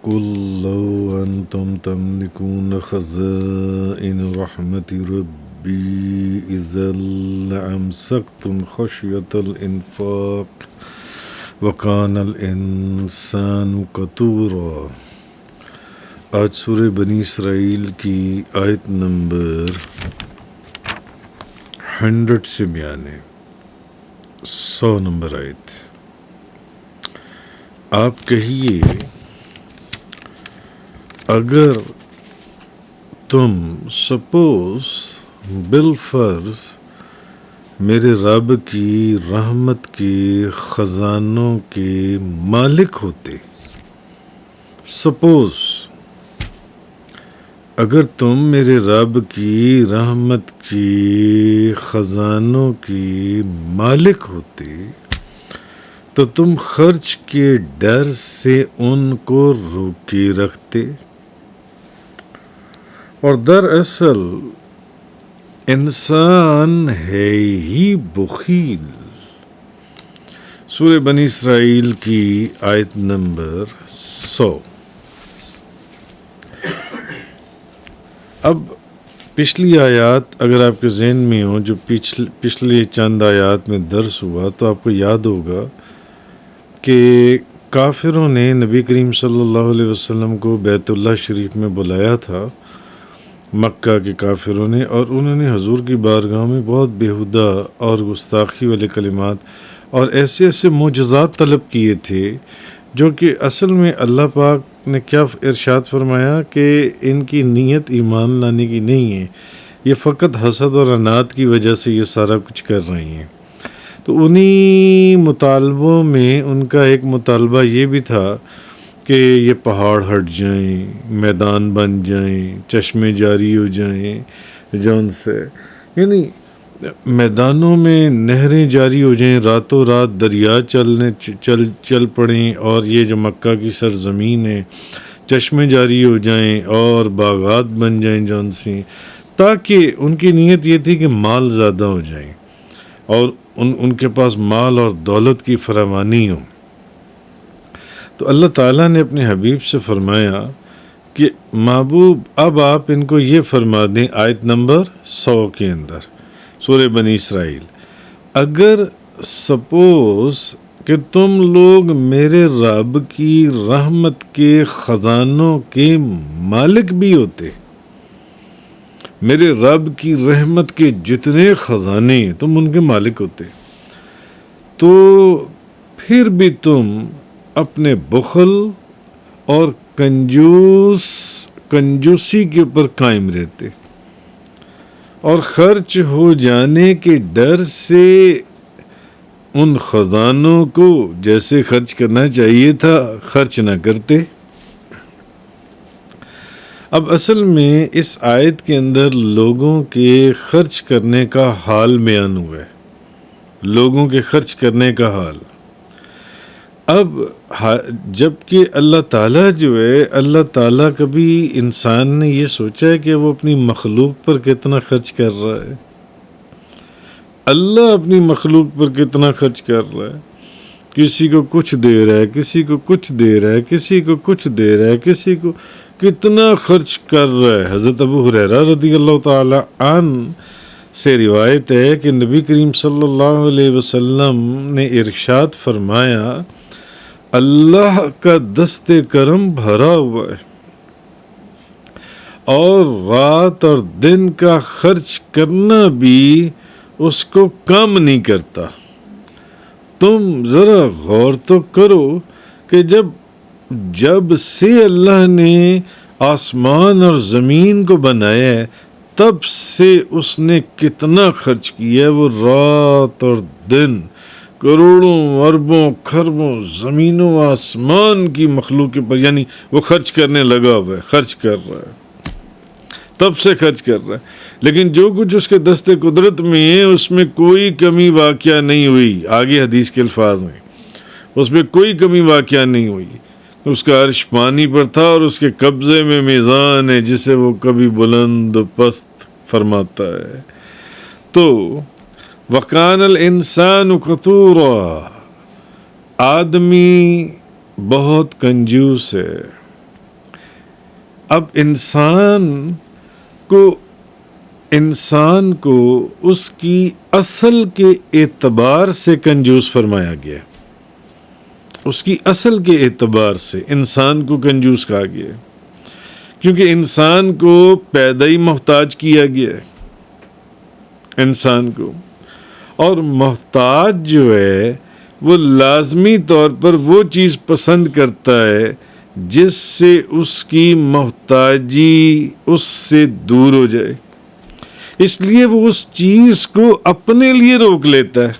قل لو أنتم تملكون خزائن رحمة ربي إذا لأمسكتم خشية الإنفاق وكان الإنسان قتورا۔ آج سورہ بنی اسرائیل کی آیت نمبر 100 سے 100 نمبر آیت۔ آپ کہیے اگر تم سپوز بالفرض میرے رب کی رحمت کے خزانوں کے مالک ہوتے، سپوز اگر تم میرے رب کی رحمت کے خزانوں کے مالک ہوتے تو تم خرچ کے ڈر سے ان کو روکے رکھتے، اور دراصل انسان ہے ہی بخیل۔ سورہ بنی اسرائیل کی آیت نمبر 100۔ اب پچھلی آیات اگر آپ کے ذہن میں ہوں، جو پچھلے چند آیات میں درس ہوا، تو آپ کو یاد ہوگا کہ کافروں نے نبی کریم صلی اللہ علیہ وسلم کو بیت اللہ شریف میں بلایا تھا، مکہ کے کافروں نے، اور انہوں نے حضور کی بارگاہ میں بہت بیہودہ اور گستاخی والے کلمات اور ایسے ایسے معجزات طلب کیے تھے، جو کہ اصل میں اللہ پاک نے کیا ارشاد فرمایا کہ ان کی نیت ایمان لانے کی نہیں ہے، یہ فقط حسد اور عناد کی وجہ سے یہ سارا کچھ کر رہے ہیں۔ تو انہی مطالبوں میں ان کا ایک مطالبہ یہ بھی تھا کہ یہ پہاڑ ہٹ جائیں، میدان بن جائیں، چشمے جاری ہو جائیں، جون سے یعنی میدانوں میں نہریں جاری ہو جائیں، راتوں رات دریا چل پڑیں، اور یہ جو مکہ کی سرزمین ہے چشمے جاری ہو جائیں اور باغات بن جائیں جون سی، تاکہ ان کی نیت یہ تھی کہ مال زیادہ ہو جائیں اور ان کے پاس مال اور دولت کی فراوانی ہو۔ تو اللہ تعالیٰ نے اپنے حبیب سے فرمایا کہ محبوب اب آپ ان کو یہ فرما دیں، آیت نمبر 100 کے اندر سورہ بنی اسرائیل، اگر سپوز کہ تم لوگ میرے رب کی رحمت کے خزانوں کے مالک بھی ہوتے، میرے رب کی رحمت کے جتنے خزانے تم ان کے مالک ہوتے، تو پھر بھی تم اپنے بخل اور کنجوسی کے اوپر قائم رہتے، اور خرچ ہو جانے کے ڈر سے ان خزانوں کو جیسے خرچ کرنا چاہیے تھا خرچ نہ کرتے۔ اب اصل میں اس آیت کے اندر لوگوں کے خرچ کرنے کا حال بیان ہوا ہے، لوگوں کے خرچ کرنے کا حال۔ اب جب کہ اللہ تعالیٰ جو ہے، اللہ تعالیٰ کبھی انسان نے یہ سوچا ہے کہ وہ اپنی مخلوق پر کتنا خرچ کر رہا ہے؟ اللہ اپنی مخلوق پر کتنا خرچ کر رہا ہے؟ کسی کو کچھ دے رہا ہے، کسی کو کچھ دے رہا ہے، کسی کو کچھ دے رہا ہے، کسی کو کتنا خرچ کر رہا ہے۔ حضرت ابو ہریرہ رضی اللہ تعالی عنہ سے روایت ہے کہ نبی کریم صلی اللہ علیہ وسلم نے ارشاد فرمایا، اللہ کا دست کرم بھرا ہوا ہے اور رات اور دن کا خرچ کرنا بھی اس کو کم نہیں کرتا۔ تم ذرا غور تو کرو کہ جب سے اللہ نے آسمان اور زمین کو بنایا ہے تب سے اس نے کتنا خرچ کیا ہے، وہ رات اور دن کروڑوں اربوں خربوں زمینوں آسمان کی مخلوق پر، یعنی وہ خرچ کرنے لگا ہوا ہے، خرچ کر رہا ہے، تب سے خرچ کر رہا ہے، لیکن جو کچھ اس کے دست قدرت میں ہے اس میں کوئی کمی واقعہ نہیں ہوئی۔ آگے حدیث کے الفاظ میں اس میں کوئی کمی واقعہ نہیں ہوئی، اس کا عرش پانی پر تھا اور اس کے قبضے میں میزان ہے جسے وہ کبھی بلند پست فرماتا ہے۔ تو وَقَانَ الْإِنسَانُ قَتُورًا، آدمی بہت کنجوس ہے، اب انسان کو اس کی اصل کے اعتبار سے کنجوس فرمایا گیا، اس کی اصل کے اعتبار سے انسان کو کنجوس کہا گیا ہے، کیونکہ انسان کو پیدا ہی محتاج کیا گیا ہے انسان کو، اور محتاج جو ہے وہ لازمی طور پر وہ چیز پسند کرتا ہے جس سے اس کی محتاجی اس سے دور ہو جائے، اس لیے وہ اس چیز کو اپنے لیے روک لیتا ہے،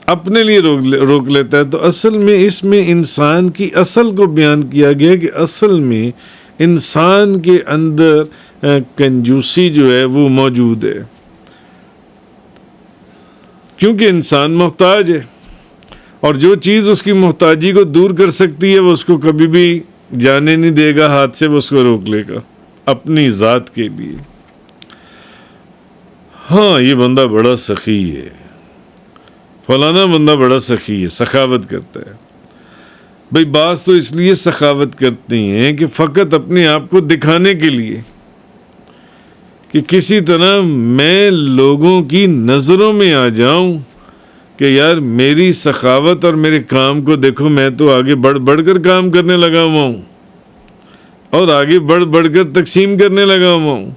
اپنے لیے روک لیتا ہے۔ تو اصل میں اس میں انسان کی اصل کو بیان کیا گیا کہ اصل میں انسان کے اندر کنجوسی جو ہے وہ موجود ہے، کیونکہ انسان محتاج ہے، اور جو چیز اس کی محتاجی کو دور کر سکتی ہے وہ اس کو کبھی بھی جانے نہیں دے گا ہاتھ سے، وہ اس کو روک لے گا اپنی ذات کے لیے۔ ہاں یہ بندہ بڑا سخی ہے، فلانا بندہ بڑا سخی ہے، سخاوت کرتا ہے۔ بھئی بعض تو اس لیے سخاوت کرتے ہیں کہ فقط اپنے آپ کو دکھانے کے لیے، کہ کسی طرح میں لوگوں کی نظروں میں آ جاؤں کہ یار میری سخاوت اور میرے کام کو دیکھو، میں تو آگے بڑھ کر کام کرنے لگا ہوا ہوں، اور آگے بڑھ کر تقسیم کرنے لگا ہوا ہوں،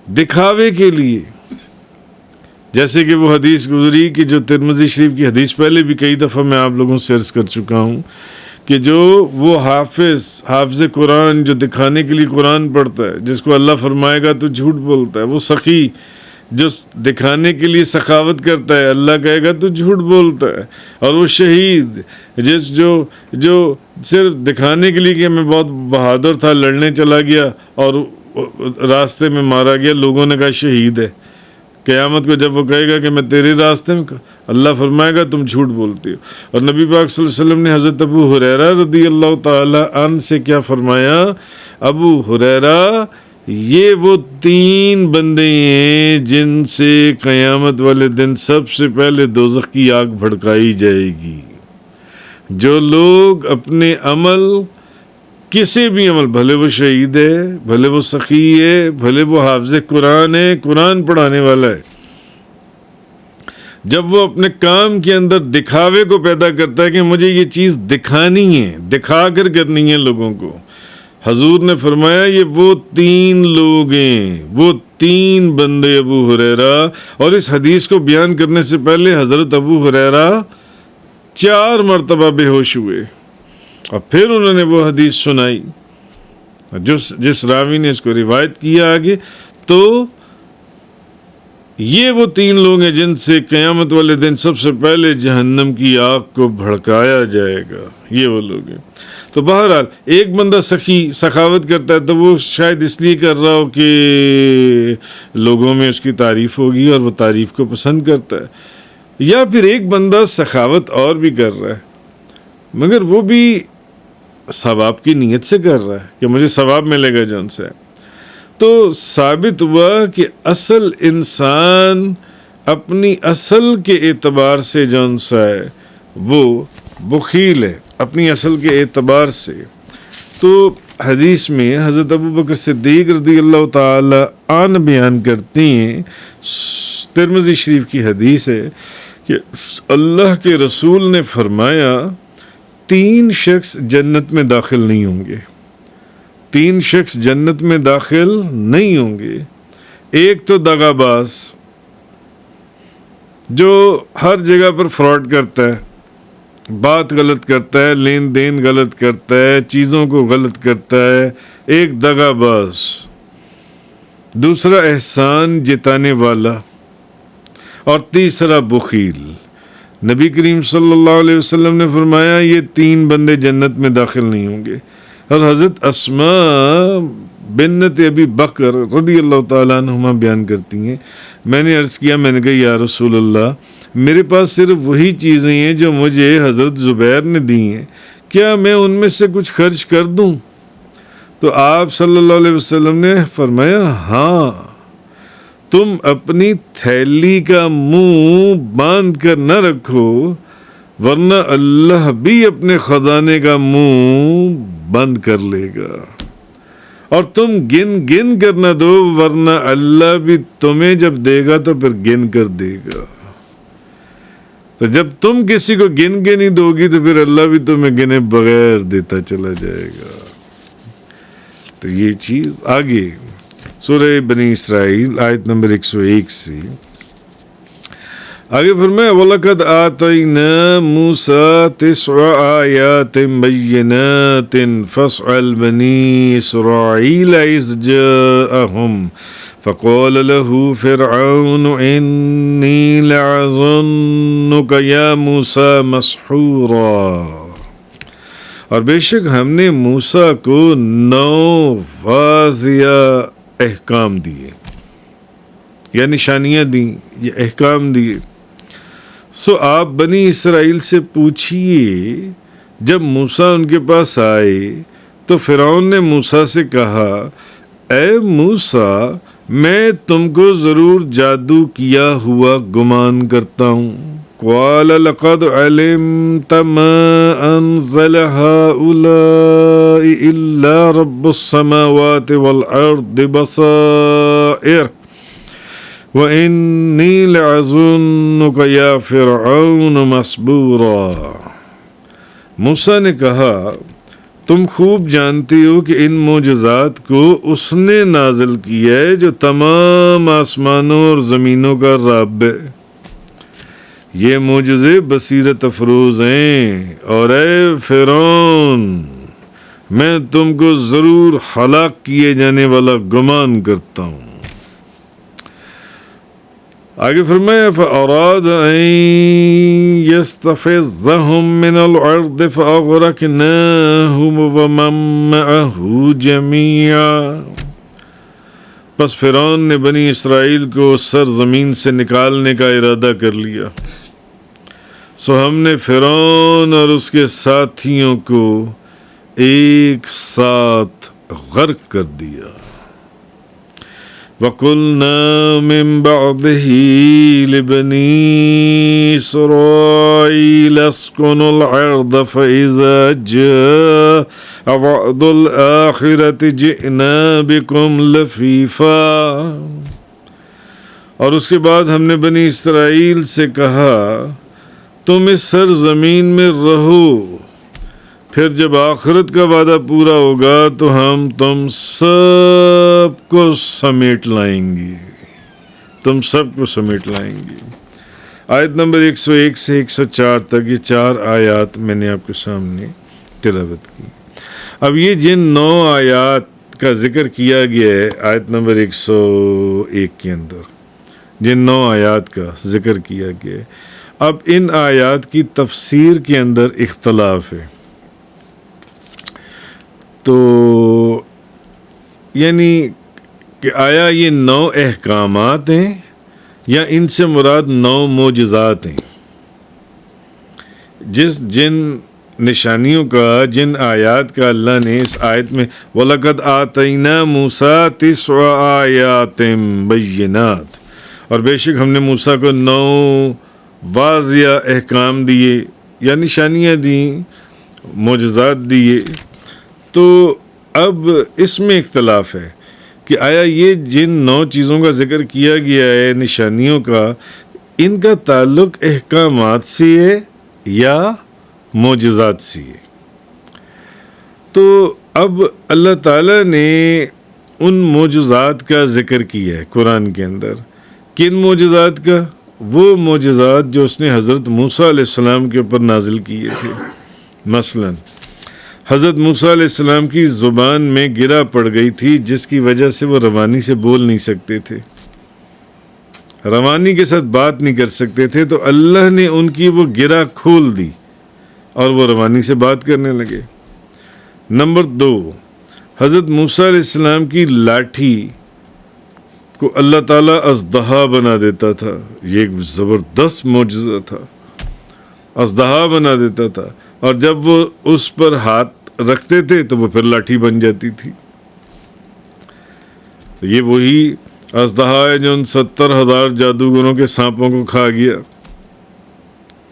دکھاوے کے لیے۔ جیسے کہ وہ حدیث گزری کہ جو ترمذی شریف کی حدیث پہلے بھی کئی دفعہ میں آپ لوگوں سے عرض کر چکا ہوں کہ جو وہ حافظ قرآن جو دکھانے کے لیے قرآن پڑھتا ہے، جس کو اللہ فرمائے گا تو جھوٹ بولتا ہے، وہ سخی جو دکھانے کے لیے سخاوت کرتا ہے، اللہ کہے گا تو جھوٹ بولتا ہے، اور وہ شہید جو صرف دکھانے کے لیے کہ میں بہت بہادر تھا، لڑنے چلا گیا اور راستے میں مارا گیا، لوگوں نے کہا شہید ہے۔ قیامت کو جب وہ کہے گا کہ میں تیرے راستے میں، اللہ فرمائے گا تم جھوٹ بولتے ہو۔ اور نبی پاک صلی اللہ علیہ وسلم نے حضرت ابو ہریرہ رضی اللہ تعالی عنہ سے کیا فرمایا؟ ابو ہریرہ، یہ وہ 3 بندے ہیں جن سے قیامت والے دن سب سے پہلے دوزخ کی آگ بھڑکائی جائے گی۔ جو لوگ اپنے عمل، کسی بھی عمل، بھلے وہ شہید ہے، بھلے وہ سخی ہے، بھلے وہ حافظ قرآن ہے، قرآن پڑھانے والا ہے، جب وہ اپنے کام کے اندر دکھاوے کو پیدا کرتا ہے کہ مجھے یہ چیز دکھانی ہے، دکھا کر کرنی ہے لوگوں کو، حضور نے فرمایا یہ وہ 3 لوگ ہیں، وہ 3 بندے ابو ہریرہ۔ اور اس حدیث کو بیان کرنے سے پہلے حضرت ابو ہریرہ 4 مرتبہ بے ہوش ہوئے، اور پھر انہوں نے وہ حدیث سنائی جس راوی نے اس کو روایت کیا آگے۔ تو یہ وہ 3 لوگ ہیں جن سے قیامت والے دن سب سے پہلے جہنم کی آگ کو بھڑکایا جائے گا، یہ وہ لوگ ہیں۔ تو بہرحال ایک بندہ سخاوت کرتا ہے تو وہ شاید اس لیے کر رہا ہو کہ لوگوں میں اس کی تعریف ہوگی اور وہ تعریف کو پسند کرتا ہے، یا پھر ایک بندہ سخاوت اور بھی کر رہا ہے مگر وہ بھی ثواب کی نیت سے کر رہا ہے کہ مجھے ثواب ملے گا جون سے۔ تو ثابت ہوا کہ اصل انسان اپنی اصل کے اعتبار سے جون سا ہے وہ بخیل ہے، اپنی اصل کے اعتبار سے۔ تو حدیث میں حضرت ابوبکر صدیق رضی اللہ تعالی عنہ بیان کرتی ہیں، ترمذی شریف کی حدیث ہے کہ اللہ کے رسول نے فرمایا 3 شخص جنت میں داخل نہیں ہوں گے، 3 شخص جنت میں داخل نہیں ہوں گے۔ ایک تو دغا باز، جو ہر جگہ پر فراڈ کرتا ہے، بات غلط کرتا ہے، لین دین غلط کرتا ہے، چیزوں کو غلط کرتا ہے، ایک دغا باز۔ دوسرا احسان جتانے والا، اور تیسرا بخیل۔ نبی کریم صلی اللہ علیہ وسلم نے فرمایا یہ 3 بندے جنت میں داخل نہیں ہوں گے۔ اور حضرت اسماء بنت ابی بکر رضی اللہ تعالیٰ عنہما بیان کرتی ہیں، میں نے عرض کیا، میں نے کہا یا رسول اللہ، میرے پاس صرف وہی چیزیں ہیں جو مجھے حضرت زبیر نے دی ہیں، کیا میں ان میں سے کچھ خرچ کر دوں؟ تو آپ صلی اللہ علیہ وسلم نے فرمایا ہاں، تم اپنی تھیلی کا منہ باندھ کر نہ رکھو، ورنہ اللہ بھی اپنے خزانے کا منہ بند کر لے گا، اور تم گن گن کر نہ دو، ورنہ اللہ بھی تمہیں جب دے گا تو پھر گن کر دے گا۔ تو جب تم کسی کو گن کے نہیں دو گی تو پھر اللہ بھی تمہیں گنے بغیر دیتا چلا جائے گا۔ تو یہ چیز آگے سورہ بنی اسرائیل آیت نمبر 101 سے آگے فرمایا وَلَقَدْ آتَيْنَا مُوسَىٰ 9 آيَاتٍ بَيِّنَاتٍ فَاسْأَلْ بَنِي إِسْرَائِيلَ إِذْ جَاءَهُمْ فَقَالَ لَهُ فِرْعَوْنُ إِنِّي لَأَظُنُّكَ يَا مُوسَىٰ مَسْحُورًا، اور بے شک ہم نے موسیٰ کو 9 واضح احکام دیے، یا نشانیاں دیں، یا احکام دیے۔ سو آپ بنی اسرائیل سے پوچھئے، جب موسیٰ ان کے پاس آئے تو فرعون نے موسیٰ سے کہا، اے موسیٰ میں تم کو ضرور جادو کیا ہوا گمان کرتا ہوں۔ قال لقد علمت ما انزل هؤلاء الا رب السماوات والارض بصائر وَإِنِّي لَأَظُنُّكَ يَا فِرْعَوْنُ مَسْبُورًا۔ موسیٰ نے کہا، تم خوب جانتے ہو کہ ان معجزات کو اس نے نازل کیا ہے جو تمام آسمانوں اور زمینوں کا رب ہے۔ یہ معجزے بصیرت افروز ہیں، اور اے فرعون میں تم کو ضرور ہلاک کیے جانے والا گمان کرتا ہوں۔ آگے فرمایا فَأَرَادَ أَن يَسْتَفِزَّهُم مِّنَ الْأَرْضِ فَأَغْرَقْنَاهُ وَمَن مَّعَهُ جَمِيعًا، پس فرعون نے بنی اسرائیل کو سرزمین سے نکالنے کا ارادہ کر لیا، سو ہم نے فرعون اور اس کے ساتھیوں کو ایک ساتھ غرق کر دیا۔ وَقُلْنَا مِن بَعْدِهِ لِبَنِي إِسْرَائِيلَ اسْكُنُوا الْأَرْضَ فَإِذَا جَاءَ وَعْدُ الْآخِرَةِ جِئْنَا بِكُمْ لَفِيفًا، اور اس کے بعد ہم نے بنی اسرائیل سے کہا، تم اس سرزمین میں رہو، پھر جب آخرت کا وعدہ پورا ہوگا تو ہم تم سب کو سمیٹ لائیں گے، تم سب کو سمیٹ لائیں گے۔ آیت نمبر 101 سے 104 تک یہ 4 آیات میں نے آپ کے سامنے تلاوت کی۔ اب یہ جن 9 آیات کا ذکر کیا گیا ہے آیت نمبر 101 کے اندر، جن 9 آیات کا ذکر کیا گیا ہے، اب ان آیات کی تفسیر کے اندر اختلاف ہے۔ تو یعنی کہ آیا یہ 9 احکامات ہیں یا ان سے مراد 9 معجزات ہیں؟ جن نشانیوں کا، جن آیات کا اللہ نے اس آیت میں وَلَقَدْ آتَيْنَا مُوسَىٰ 9 آیَاتٍ بَيِّنَاتٍ، اور بے شک ہم نے موسیٰ کو 9 واضح احکام دیے یا نشانیاں دیں، معجزات دیے۔ تو اب اس میں اختلاف ہے کہ آیا یہ جن 9 چیزوں کا ذکر کیا گیا ہے نشانیوں کا، ان کا تعلق احکامات سے ہے یا معجزات سے ہے؟ تو اب اللہ تعالیٰ نے ان معجزات کا ذکر کیا ہے قرآن کے اندر۔ کن معجزات کا؟ وہ معجزات جو اس نے حضرت موسیٰ علیہ السلام کے اوپر نازل کیے تھے۔ مثلاً حضرت موسیٰ علیہ السلام کی زبان میں گرہ پڑ گئی تھی، جس کی وجہ سے وہ روانی سے بول نہیں سکتے تھے، روانی کے ساتھ بات نہیں کر سکتے تھے، تو اللہ نے ان کی وہ گرہ کھول دی اور وہ روانی سے بات کرنے لگے۔ نمبر 2، حضرت موسیٰ علیہ السلام کی لاٹھی کو اللہ تعالیٰ اژدہا بنا دیتا تھا، یہ ایک زبردست معجزہ تھا، اژدہا بنا دیتا تھا، اور جب وہ اس پر ہاتھ رکھتے تھے تو وہ پھر لاٹھی بن جاتی تھی۔ تو یہ وہی اژدہا ہے جو ان 70,000 جادوگروں کے سانپوں کو کھا گیا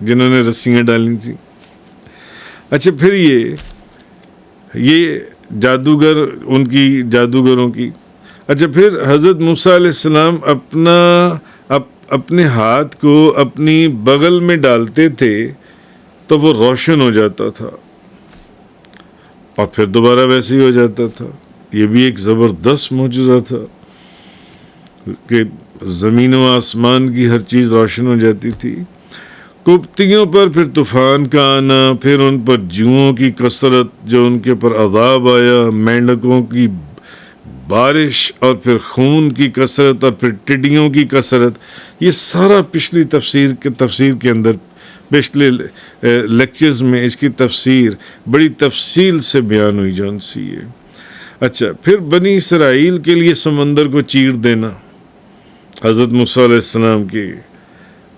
جنہوں نے رسیاں ڈالی تھیں۔ اچھا، پھر یہ یہ جادوگروں کی. اچھا، پھر حضرت موسیٰ علیہ السلام اپنے ہاتھ کو اپنی بغل میں ڈالتے تھے تو وہ روشن ہو جاتا تھا اور پھر دوبارہ ویسے ہی ہو جاتا تھا. یہ بھی ایک زبردست معجزہ تھا کہ زمین و آسمان کی ہر چیز روشن ہو جاتی تھی. کبتیوں پر پھر طوفان کا آنا، پھر ان پر جوؤں کی کثرت جو ان کے پر عذاب آیا، مینڈکوں کی بارش، اور پھر خون کی کثرت، اور پھر ٹڈیوں کی کثرت. یہ سارا پچھلی تفسیر کے اندر، پچھلے لیکچرز میں اس کی تفسیر بڑی تفصیل سے بیان ہوئی جون سی ہے. اچھا، پھر بنی اسرائیل کے لیے سمندر کو چیر دینا حضرت موسیٰ علیہ السلام کی،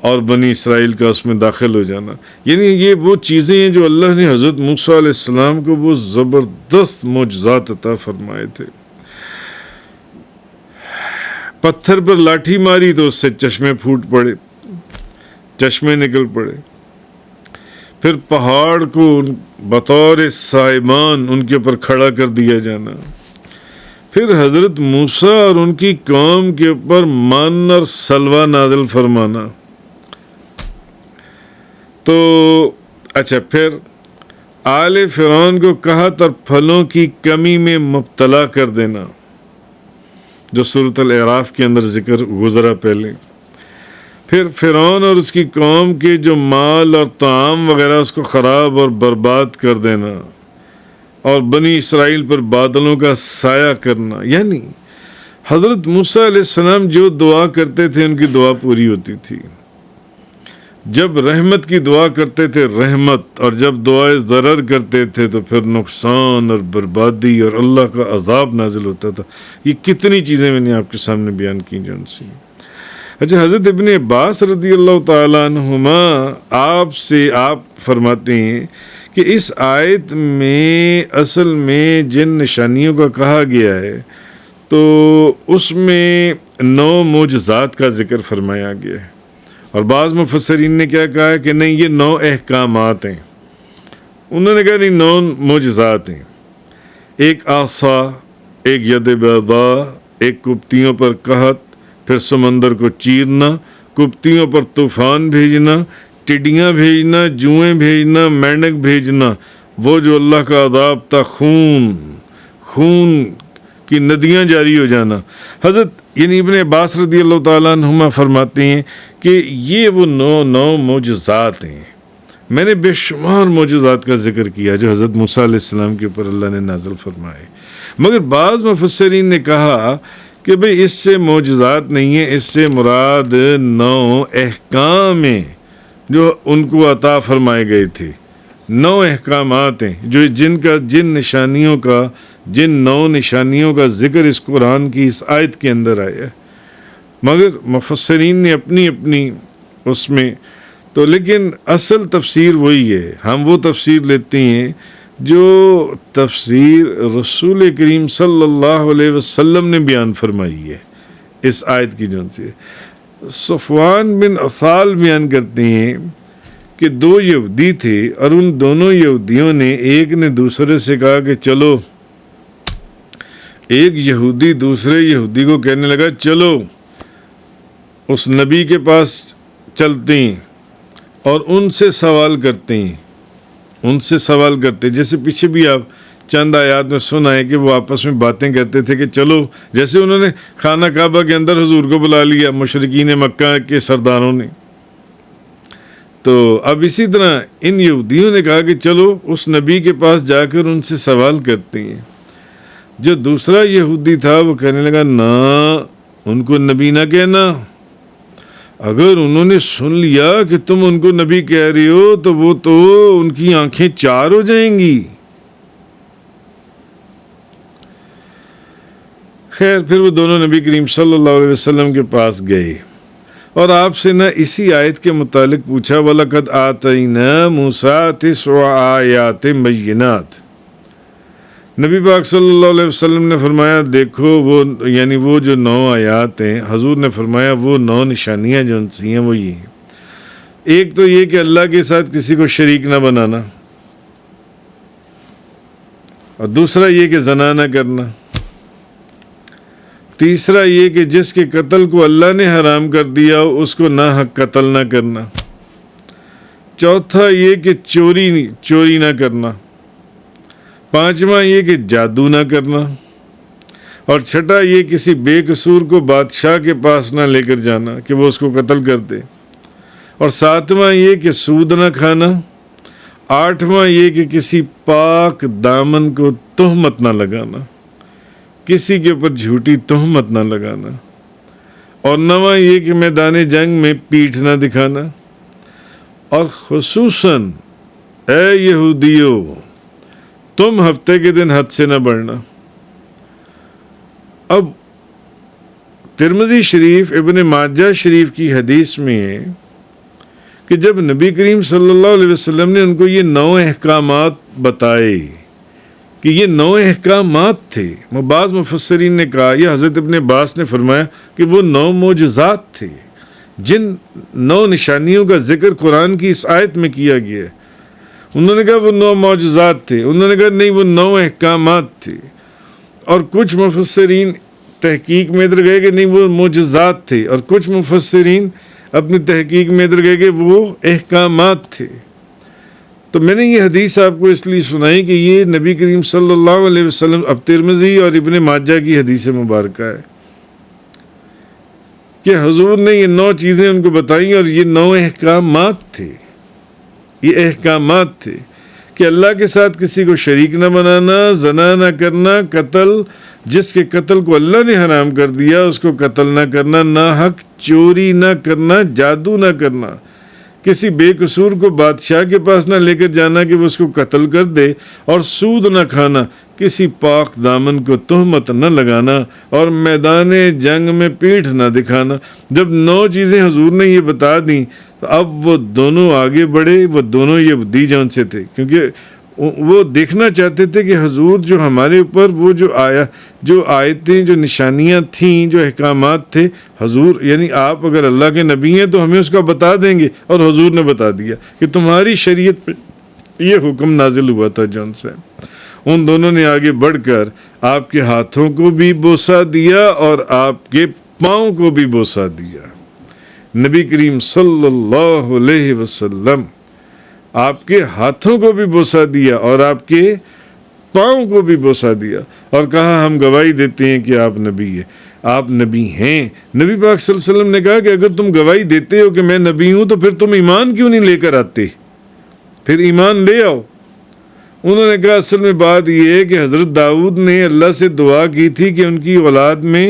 اور بنی اسرائیل کا اس میں داخل ہو جانا. یعنی یہ وہ چیزیں ہیں جو اللہ نے حضرت موسیٰ علیہ السلام کو وہ زبردست معجزات عطا فرمائے تھے. پتھر پر لاٹھی ماری تو اس سے چشمے پھوٹ پڑے، چشمے نکل پڑے. پھر پہاڑ کو بطور سائبان ان کے اوپر کھڑا کر دیا جانا. پھر حضرت موسیٰ اور ان کی قوم کے اوپر من اور سلوہ نازل فرمانا. تو اچھا، پھر آل فرعون کو قحط اور پھلوں کی کمی میں مبتلا کر دینا، جو سورۃ الاعراف کے اندر ذکر گزرا پہلے. پھر فرعون اور اس کی قوم کے جو مال اور طعام وغیرہ اس کو خراب اور برباد کر دینا، اور بنی اسرائیل پر بادلوں کا سایہ کرنا. یعنی حضرت موسیٰ علیہ السلام جو دعا کرتے تھے ان کی دعا پوری ہوتی تھی. جب رحمت کی دعا کرتے تھے رحمت، اور جب دعائے ضرر کرتے تھے تو پھر نقصان اور بربادی اور اللہ کا عذاب نازل ہوتا تھا. یہ کتنی چیزیں میں نے آپ کے سامنے بیان کی جن سے. اچھا، حضرت ابن عباس رضی اللہ تعالیٰ عنہما آپ فرماتے ہیں کہ اس آیت میں اصل میں جن نشانیوں کا کہا گیا ہے تو اس میں 9 معجزات کا ذکر فرمایا گیا ہے، اور بعض مفسرین نے کیا کہا ہے کہ نہیں، یہ 9 احکامات ہیں. انہوں نے کہا نہیں، 9 معجزات ہیں. ایک عصا، ایک ید بیضاء، ایک کبتیوں پر قحط، پھر سمندر کو چیرنا، کبتیوں پر طوفان بھیجنا، ٹڈیاں بھیجنا، جوئیں بھیجنا، مینڈک بھیجنا، وہ جو اللہ کا عذاب تھا، خون کی ندیاں جاری ہو جانا. حضرت یعنی ابن عباس رضی اللہ تعالیٰ عنہما فرماتے ہیں کہ یہ وہ 9 معجزات ہیں. میں نے بے شمار معجزات کا ذکر کیا جو حضرت موسیٰ علیہ السلام کے اوپر اللہ نے نازل فرمائے، مگر بعض مفسرین نے کہا کہ بھئی اس سے معجزات نہیں ہیں، اس سے مراد 9 احکام ہیں جو ان کو عطا فرمائے گئے تھے. 9 احکامات ہیں جو جن 9 نشانیوں کا ذکر اس قرآن کی اس آیت کے اندر آیا ہے. مگر مفسرین نے اپنی اس میں تو، لیکن اصل تفسیر وہی ہے. ہم وہ تفسیر لیتے ہیں جو تفسیر رسول کریم صلی اللہ علیہ وسلم نے بیان فرمائی ہے اس آیت کی. جون سے صفوان بن عثال بیان کرتے ہیں کہ 2 یہودی تھے، اور ان دونوں یہودیوں نے، ایک نے دوسرے سے کہا کہ چلو، ایک یہودی دوسرے یہودی کو کہنے لگا چلو اس نبی کے پاس چلتے ہیں اور ان سے سوال کرتے ہیں. جیسے پیچھے بھی آپ چند آیات میں سنا ہے کہ وہ آپس میں باتیں کرتے تھے کہ چلو، جیسے انہوں نے خانہ کعبہ کے اندر حضور کو بلا لیا مشرکین مکہ کے سرداروں نے، تو اب اسی طرح ان یہودیوں نے کہا کہ چلو اس نبی کے پاس جا کر ان سے سوال کرتے ہیں. جو دوسرا یہودی تھا وہ کہنے لگا نہ، ان کو نبی نہ کہنا، اگر انہوں نے سن لیا کہ تم ان کو نبی کہہ رہے ہو تو وہ تو ان کی آنکھیں 4 ہو جائیں گی. خیر، پھر وہ دونوں نبی کریم صلی اللہ علیہ وسلم کے پاس گئے اور آپ سے نہ اسی آیت کے متعلق پوچھا، وَلَقَدْ آتَيْنَا مُوسَىٰ 9 آیَاتٍ بَيِّنَاتٍ. نبی پاک صلی اللہ علیہ وسلم نے فرمایا دیکھو وہ جو 9 آیات ہیں، حضور نے فرمایا وہ 9 نشانیاں جو ان سی ہیں وہ یہ ہیں. ایک تو یہ کہ اللہ کے ساتھ کسی کو شریک نہ بنانا، اور دوسرا یہ کہ زنا نہ کرنا، تیسرا یہ کہ جس کے قتل کو اللہ نے حرام کر دیا ہو اس کو ناحق قتل نہ کرنا، چوتھا یہ کہ چوری نہ کرنا، پانچواں یہ کہ جادو نہ کرنا، اور چھٹا یہ کسی بے قصور کو بادشاہ کے پاس نہ لے کر جانا کہ وہ اس کو قتل کر دے، اور ساتواں یہ کہ سود نہ کھانا، آٹھواں یہ کہ کسی پاک دامن کو تہمت نہ لگانا، کسی کے اوپر جھوٹی تہمت نہ لگانا، اور نواں یہ کہ میدان جنگ میں پیٹھ نہ دکھانا، اور خصوصاً اے یہودیو تم ہفتے کے دن حد سے نہ بڑھنا۔ اب ترمذی شریف ابن ماجہ شریف کی حدیث میں ہے کہ جب نبی کریم صلی اللہ علیہ وسلم نے ان کو یہ 9 احکامات بتائے کہ یہ 9 احکامات تھے، بعض مفسرین نے کہا، یہ حضرت ابن عباس نے فرمایا کہ وہ 9 معجزات تھے، جن 9 نشانیوں کا ذکر قرآن کی اس آیت میں کیا گیا ہے۔ انہوں نے کہا وہ 9 معجزات تھے، انہوں نے کہا نہیں وہ 9 احکامات تھے، اور کچھ مفسرین تحقیق میں ادھر گئے کہ نہیں وہ معجزات تھے، اور کچھ مفسرین اپنی تحقیق میں ادھر گئے کہ وہ احکامات تھے۔ تو میں نے یہ حدیث آپ کو اس لیے سنائی کہ یہ نبی کریم صلی اللہ علیہ وسلم، اب ترمذی اور ابن ماجہ کی حدیث مبارکہ ہے کہ حضور نے یہ 9 چیزیں ان کو بتائیں، اور یہ 9 احکامات تھے، یہ احکامات تھے کہ اللہ کے ساتھ کسی کو شریک نہ بنانا، زنا نہ کرنا، قتل جس کے قتل کو اللہ نے حرام کر دیا اس کو قتل نہ کرنا، ناحق چوری نہ کرنا، جادو نہ کرنا، کسی بے قصور کو بادشاہ کے پاس نہ لے کر جانا کہ وہ اس کو قتل کر دے، اور سود نہ کھانا، کسی پاک دامن کو تہمت نہ لگانا، اور میدان جنگ میں پیٹھ نہ دکھانا۔ جب 9 چیزیں حضور نے یہ بتا دیں تو اب وہ دونوں آگے بڑھے، وہ دونوں یہ دی جان سے تھے، کیونکہ وہ دیکھنا چاہتے تھے کہ حضور جو ہمارے اوپر وہ جو آیتیں، جو نشانیاں تھیں، جو احکامات تھے، حضور یعنی آپ اگر اللہ کے نبی ہیں تو ہمیں اس کا بتا دیں گے، اور حضور نے بتا دیا کہ تمہاری شریعت پہ یہ حکم نازل ہوا تھا جن سے۔ ان دونوں نے آگے بڑھ کر آپ کے ہاتھوں کو بھی بوسہ دیا اور آپ کے پاؤں کو بھی بوسہ دیا۔ نبی کریم صلی اللہ علیہ وسلم آپ کے ہاتھوں کو بھی بوسہ دیا اور آپ کے پاؤں کو بھی بوسہ دیا، اور کہا ہم گواہی دیتے ہیں کہ آپ نبی ہیں، آپ نبی ہیں۔ نبی پاک صلی اللہ علیہ وسلم نے کہا کہ اگر تم گواہی دیتے ہو کہ میں نبی ہوں تو پھر تم ایمان کیوں نہیں لے کر آتے، پھر ایمان لے آؤ۔ انہوں نے کہا اصل میں بات یہ ہے کہ حضرت داؤد نے اللہ سے دعا کی تھی کہ ان کی اولاد میں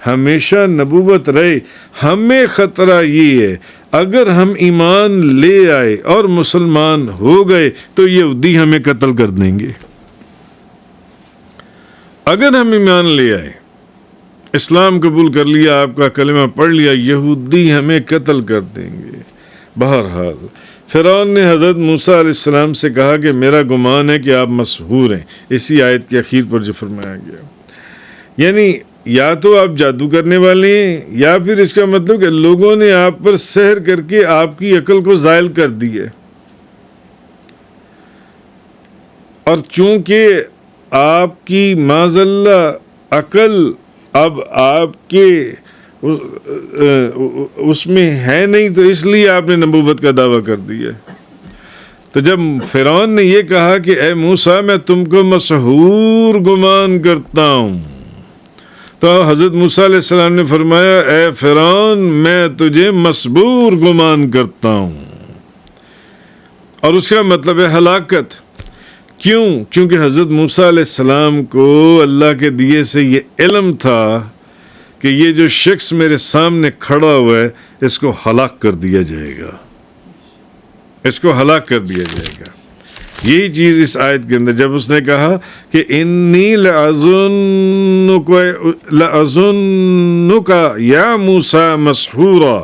ہمیشہ نبوت رہے، ہمیں خطرہ یہ ہے اگر ہم ایمان لے آئے اور مسلمان ہو گئے تو یہودی ہمیں قتل کر دیں گے۔ اگر ہم ایمان لے آئے، اسلام قبول کر لیا، آپ کا کلمہ پڑھ لیا، یہودی ہمیں قتل کر دیں گے۔ بہرحال فرعون نے حضرت موسیٰ علیہ السلام سے کہا کہ میرا گمان ہے کہ آپ مسحور ہیں، اسی آیت کے اخیر پر جو فرمایا گیا، یعنی یا تو آپ جادو کرنے والے ہیں، یا پھر اس کا مطلب کہ لوگوں نے آپ پر سحر کر کے آپ کی عقل کو زائل کر دی ہے، اور چونکہ آپ کی معاذ اللہ عقل اب آپ کے اس میں ہے نہیں، تو اس لیے آپ نے نبوت کا دعویٰ کر دیا۔ تو جب فرعون نے یہ کہا کہ اے موسیٰ میں تم کو مسحور گمان کرتا ہوں، تو حضرت موسیٰ علیہ السلام نے فرمایا اے فرعون میں تجھے مسحور گمان کرتا ہوں، اور اس کا مطلب ہے ہلاکت۔ کیوں؟ کیونکہ حضرت موسیٰ علیہ السلام کو اللہ کے دیے سے یہ علم تھا کہ یہ جو شخص میرے سامنے کھڑا ہوا ہے اس کو ہلاک کر دیا جائے گا، اس کو ہلاک کر دیا جائے گا۔ یہی چیز اس آیت کے اندر جب اس نے کہا کہ انی لَأَظُنُّكَ یا موسیٰ مسحورا،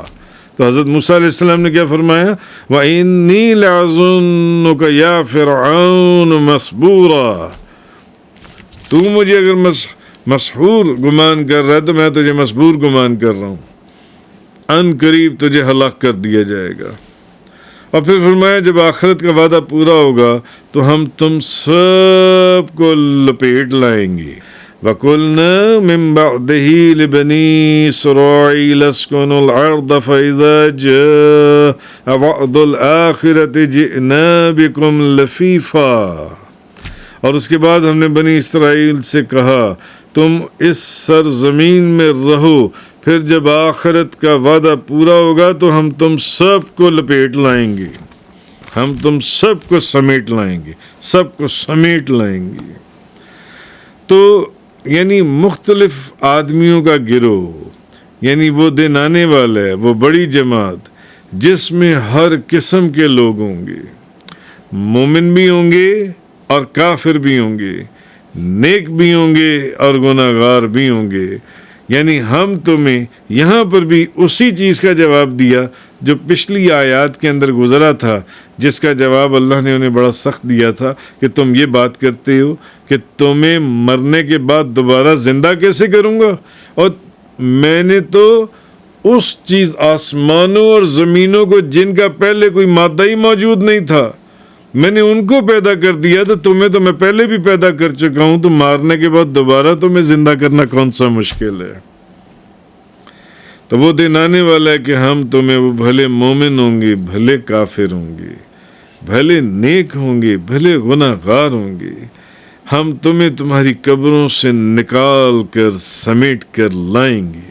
تو حضرت موسیٰ علیہ السلام نے کیا فرمایا؟ وَإِنِّي لَأَظُنُّكَ یا فرعون مسحورا، تو مجھے اگر مسحور گمان کر رہا ہے تو میں تجھے مسحور گمان کر رہا ہوں، ان قریب تجھے ہلاک کر دیا جائے گا۔ اور پھر فرمایا جب آخرت کا وعدہ پورا ہوگا تو ہم تم سب کو لپیٹ لائیں گے. وَقُلْنَا مِن بَعْدِهِ لِبَنِي إِسْرَائِيلَ اسْكُنُوا الْأَرْضَ فَإِذَا جَاءَ وَعْدُ الْآخِرَةِ جِئْنَا بِكُمْ لَفِيفًا. اور اس کے بعد ہم نے بنی اسرائیل سے کہا تم اس سرزمین میں رہو، پھر جب آخرت کا وعدہ پورا ہوگا تو ہم تم سب کو لپیٹ لائیں گے، ہم تم سب کو سمیٹ لائیں گے، سب کو سمیٹ لائیں گے. تو یعنی مختلف آدمیوں کا گروہ، یعنی وہ دن آنے والا ہے، وہ بڑی جماعت جس میں ہر قسم کے لوگ ہوں گے، مومن بھی ہوں گے اور کافر بھی ہوں گے، نیک بھی ہوں گے اور گناہگار بھی ہوں گے. یعنی ہم تمہیں یہاں پر بھی اسی چیز کا جواب دیا جو پچھلی آیات کے اندر گزرا تھا، جس کا جواب اللہ نے انہیں بڑا سخت دیا تھا کہ تم یہ بات کرتے ہو کہ تمہیں مرنے کے بعد دوبارہ زندہ کیسے کروں گا، اور میں نے تو اس چیز آسمانوں اور زمینوں کو جن کا پہلے کوئی مادہ ہی موجود نہیں تھا، میں نے ان کو پیدا کر دیا، تو تمہیں تو میں پہلے بھی پیدا کر چکا ہوں، تو مارنے کے بعد دوبارہ تمہیں زندہ کرنا کون سا مشکل ہے. تو وہ دن آنے والا ہے کہ ہم تمہیں، وہ بھلے مومن ہوں گے، بھلے کافر ہوں گے، بھلے نیک ہوں گے، بھلے گناہگار ہوں گے، ہم تمہیں تمہاری قبروں سے نکال کر سمیٹ کر لائیں گے.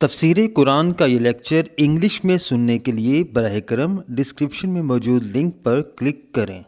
تفسیر قرآن کا یہ لیکچر انگلش میں سننے کے لیے براہ کرم ڈسکرپشن میں موجود لنک پر کلک کریں.